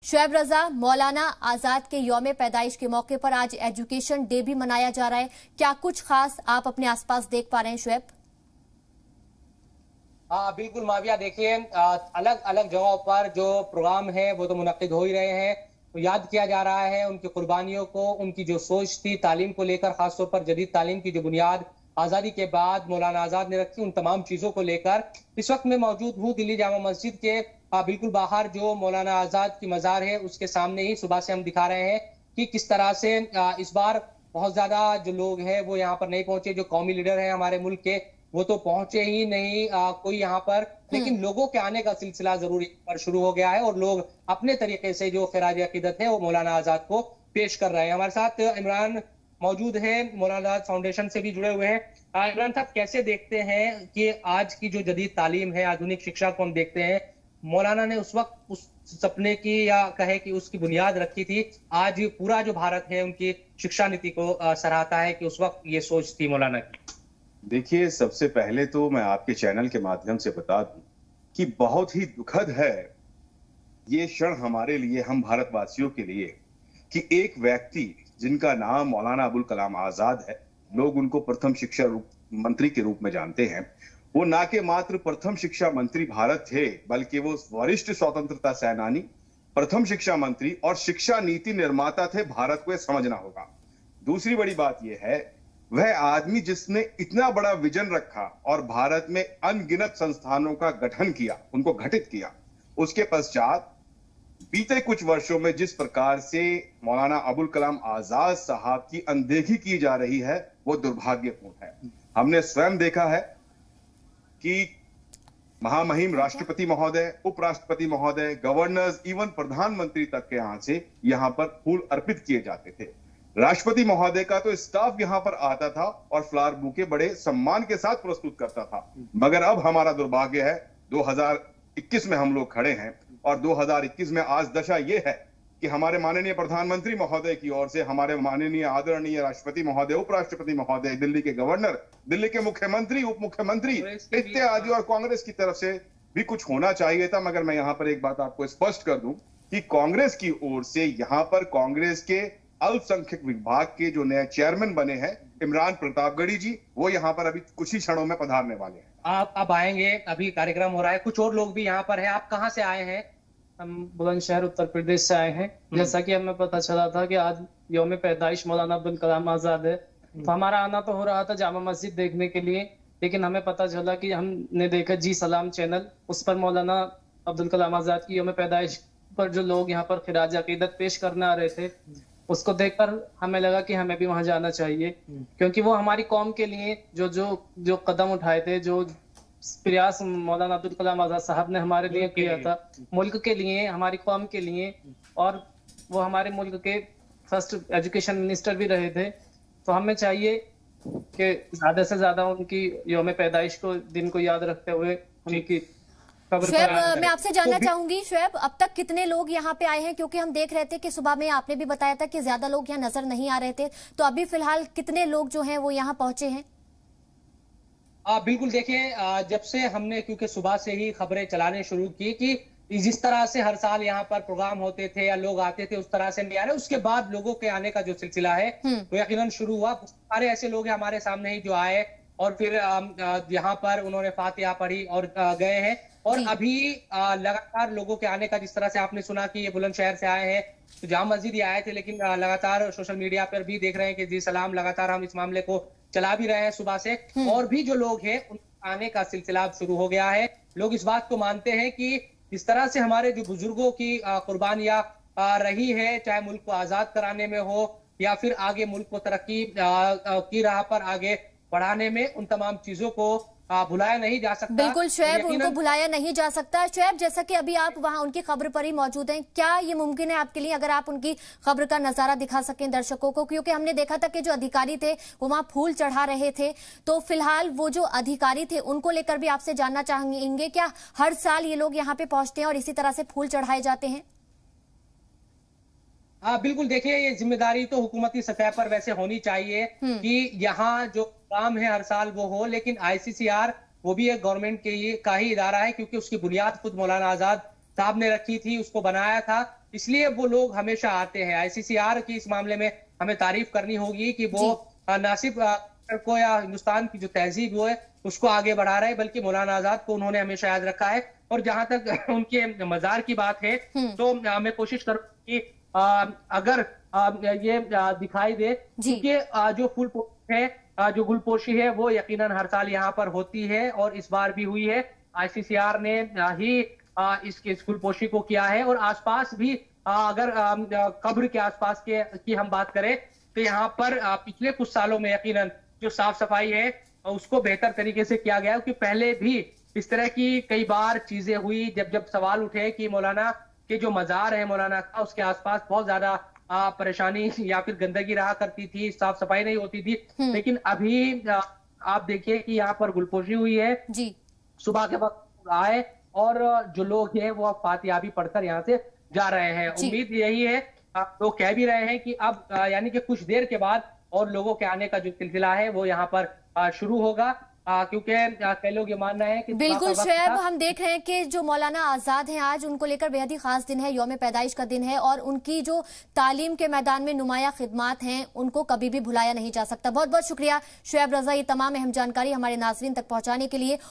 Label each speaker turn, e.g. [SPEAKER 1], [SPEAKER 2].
[SPEAKER 1] शुएब रजा, मौलाना आजाद के यौम पैदाइश के मौके पर आज एजुकेशन डे भी मनाया जा रहा है। क्या कुछ खास आप अपने आसपास देख पा रहे हैं शुएब?
[SPEAKER 2] बिल्कुल माविया, देखिए अलग अलग जगहों पर जो प्रोग्राम है वो तो मुनक्किद हो ही रहे हैं। तो याद किया जा रहा है उनकी कुर्बानियों को, उनकी जो सोच थी तालीम को लेकर, खासतौर पर जदीद तालीम की जो बुनियाद आज़ादी के बाद मौलाना आज़ाद ने रखी, उन तमाम चीज़ों को लेकर इस वक्त मैं मौजूद हूँ दिल्ली जामा मस्जिद के बिल्कुल बाहर। जो मौलाना आज़ाद की मज़ार है उसके सामने ही सुबह से हम दिखा रहे हैं कि किस तरह से इस बार बहुत ज़्यादा जो लोग हैं वो यहाँ पर नहीं पहुंचे। जो कौमी लीडर हैं हमारे मुल्क के वो तो पहुंचे ही नहीं कोई यहाँ पर, लेकिन लोगों के आने का सिलसिला जरूर पर शुरू हो गया है और लोग अपने तरीके से जो खिराज अकीदत है वो मौलाना आज़ाद को पेश कर रहे हैं। हमारे साथ इमरान मौजूद है, मौलाना आज़ाद फाउंडेशन से भी जुड़े हुए हैं। इमरान साहब, कैसे देखते हैं कि आज की जो जदीद तालीम है, आधुनिक शिक्षा को हम देखते हैं, मौलाना ने उस वक्त उस सपने की या कहे कि उसकी बुनियाद रखी थी, आज पूरा जो भारत है उनकी शिक्षा नीति को सराहता है कि उस वक्त ये सोच थी मौलाना की?
[SPEAKER 3] देखिए, सबसे पहले तो मैं आपके चैनल के माध्यम से बता दूं कि बहुत ही दुखद है ये क्षण हमारे लिए, हम भारतवासियों के लिए, कि एक व्यक्ति जिनका नाम मौलाना अबुल कलाम आजाद है, लोग उनको प्रथम शिक्षा मंत्री के रूप में जानते हैं, वो ना के मात्र प्रथम शिक्षा मंत्री भारत थे बल्कि वो वरिष्ठ स्वतंत्रता सेनानी, प्रथम शिक्षा मंत्री और शिक्षा नीति निर्माता थे। भारत को यह समझना होगा। दूसरी बड़ी बात यह है, वह आदमी जिसने इतना बड़ा विजन रखा और भारत में अनगिनत संस्थानों का गठन किया, उनको घटित किया, उसके पश्चात बीते कुछ वर्षों में जिस प्रकार से मौलाना अबुल कलाम आजाद साहब की अनदेखी की जा रही है वो दुर्भाग्यपूर्ण है। हमने स्वयं देखा है कि महामहिम राष्ट्रपति महोदय, उपराष्ट्रपति महोदय, गवर्नर्स, इवन प्रधानमंत्री तक के यहां से यहां पर फूल अर्पित किए जाते थे। राष्ट्रपति महोदय का तो स्टाफ यहां पर आता था और फ्लावर बुके बड़े सम्मान के साथ प्रस्तुत करता था। मगर अब हमारा दुर्भाग्य है, 2021 में हम लोग खड़े हैं और 2021 में आज दशा यह है कि हमारे माननीय प्रधानमंत्री महोदय की ओर से, हमारे माननीय आदरणीय राष्ट्रपति महोदय, उपराष्ट्रपति महोदय, दिल्ली के गवर्नर, दिल्ली के मुख्यमंत्री, उप मुख्यमंत्री इत्यादि और कांग्रेस की तरफ से भी कुछ होना चाहिए था। मगर मैं यहां पर एक बात आपको स्पष्ट कर दूं कि कांग्रेस की ओर से यहां पर कांग्रेस के अल्पसंख्यक विभाग के जो नए चेयरमैन बने हैं इमरान प्रतापगढ़ी जी, वो यहाँ पर अभी कुछ ही क्षणों में पधारने वाले हैं।
[SPEAKER 2] आप अब आएंगे, अभी कार्यक्रम हो रहा है, कुछ और लोग भी यहाँ पर हैं। आप कहाँ से आए हैं?
[SPEAKER 4] हम बुलंदशहर उत्तर प्रदेश से आए हैं। जैसा कि हमें पता चला था कि आज यौम पैदाइश मौलाना अब्दुल कलाम आजाद है, तो हमारा आना तो हो रहा था जामा मस्जिद देखने के लिए, लेकिन हमें पता चला कि हमने देखा जी सलाम चैनल, उस पर मौलाना अब्दुल कलाम आजाद की यौम पैदाइश पर जो लोग यहाँ पर खिराज अकीदत पेश करने आ रहे थे, उसको देखकर हमें लगा कि हमें भी वहां जाना चाहिए, क्योंकि वो हमारी कौम के लिए जो जो जो कदम उठाए थे, जो प्रयास मौलाना अब्दुल कलाम आजाद साहब ने हमारे लिए किया था, मुल्क के लिए, हमारी कौम के लिए, और वो हमारे मुल्क के फर्स्ट एजुकेशन मिनिस्टर भी रहे थे। तो हमें चाहिए कि ज्यादा से ज्यादा उनकी यौम पैदाइश को दिन को याद रखते हुए उनकी
[SPEAKER 1] शुएब, मैं आपसे जानना चाहूंगी शुएब, अब तक कितने लोग यहाँ पे आए हैं? क्योंकि हम देख रहे थे कि सुबह में आपने भी बताया था कि ज्यादा लोग यहाँ नजर नहीं आ रहे थे, तो अभी फिलहाल कितने लोग जो हैं वो यहाँ पहुंचे हैं?
[SPEAKER 2] बिल्कुल, देखिए जब से हमने क्योंकि सुबह से ही खबरें चलाने शुरू की कि जिस तरह से हर साल यहाँ पर प्रोग्राम होते थे या लोग आते थे उस तरह से नहीं आ रहे, उसके बाद लोगों के आने का जो सिलसिला है वो यकीनन शुरू हुआ। सारे ऐसे लोग हैं हमारे सामने ही जो आए और फिर यहाँ पर उन्होंने फातिहा पढ़ी और गए हैं। और अभी लगातार लोगों के आने का, जिस तरह से आपने सुना कि ये बुलंदशहर से आए हैं, तो जामा मस्जिद ही आए थे, लेकिन लगातार सोशल मीडिया पर भी देख रहे हैं कि जी सलाम, लगातार हम इस मामले को चला भी रहे हैं सुबह से, और भी जो लोग हैं उनके आने का सिलसिला शुरू हो गया है। लोग इस बात को मानते हैं कि जिस तरह से हमारे जो बुजुर्गों की कुर्बानियां रही है, चाहे मुल्क को आजाद कराने में हो या फिर आगे मुल्क को तरक्की की राह पर आगे बढ़ाने में, उन तमाम चीजों को भुलाया नहीं जा सकता।
[SPEAKER 1] बिल्कुल शुएब, उनको भुलाया नहीं जा सकता। शुएब, जैसा कि अभी आप वहां उनकी खबर पर ही मौजूद हैं, क्या ये मुमकिन है आपके लिए अगर आप उनकी खबर का नजारा दिखा सकें दर्शकों को? क्योंकि हमने देखा था कि जो अधिकारी थे वो वहां फूल चढ़ा रहे थे, तो फिलहाल वो जो अधिकारी थे उनको लेकर भी आपसे जानना चाहेंगे, क्या हर साल ये लोग यहाँ पे पहुंचते हैं और इसी तरह से फूल चढ़ाए जाते हैं?
[SPEAKER 2] बिल्कुल, देखिए ये जिम्मेदारी तो हुकूमती सतह पर वैसे होनी चाहिए कि यहाँ जो काम है हर साल वो हो, लेकिन ICCR वो भी एक गवर्नमेंट का ही इदारा है, क्योंकि उसकी बुनियाद खुद मौलाना आजाद साहब ने रखी थी, उसको बनाया था। इसलिए वो लोग हमेशा आते हैं। ICCR की इस मामले में हमें तारीफ करनी होगी कि वो ना सिर्फ को या हिंदुस्तान की जो तहजीब वो है उसको आगे बढ़ा रहा है, बल्कि मौलाना आजाद को उन्होंने हमेशा याद रखा है। और जहां तक उनके मजार की बात है तो मैं कोशिश करूँ कि अगर ये दिखाई दे, क्योंकि जो फूल है, जो गुलपोशी है वो यकीनन हर साल यहाँ पर होती है और इस बार भी हुई है। ICCR ने ही इस गुलपोशी को किया है। और आसपास भी अगर कब्र के आसपास की हम बात करें तो यहाँ पर पिछले कुछ सालों में यकीनन जो साफ सफाई है उसको बेहतर तरीके से किया गया है, क्योंकि पहले भी इस तरह की कई बार चीजें हुई जब सवाल उठे कि मौलाना के जो मजार है मौलाना का, उसके आसपास बहुत ज्यादा परेशानी या फिर गंदगी रहा करती थी, साफ सफाई नहीं होती थी। लेकिन अभी आप देखिए कि यहाँ पर गुलपोशी हुई है जी। सुबह के वक्त आए और जो लोग हैं वो फातिहा भी पढ़कर यहाँ से जा रहे हैं। उम्मीद यही है, लोग कह भी रहे हैं कि अब यानी कि कुछ देर के बाद और लोगों के आने का जो सिलसिला है वो यहाँ पर शुरू होगा, क्योंकि कई लोग ये मानना है कि
[SPEAKER 1] बिल्कुल शोएब, हम देख रहे हैं कि जो मौलाना आजाद हैं आज उनको लेकर बेहद ही खास दिन है, यौम पैदाइश का दिन है और उनकी जो तालीम के मैदान में नुमाया खिदमात हैं उनको कभी भी भुलाया नहीं जा सकता। बहुत बहुत शुक्रिया शोएब रजा, ये तमाम अहम जानकारी हमारे नाज़रीन तक पहुंचाने के लिए।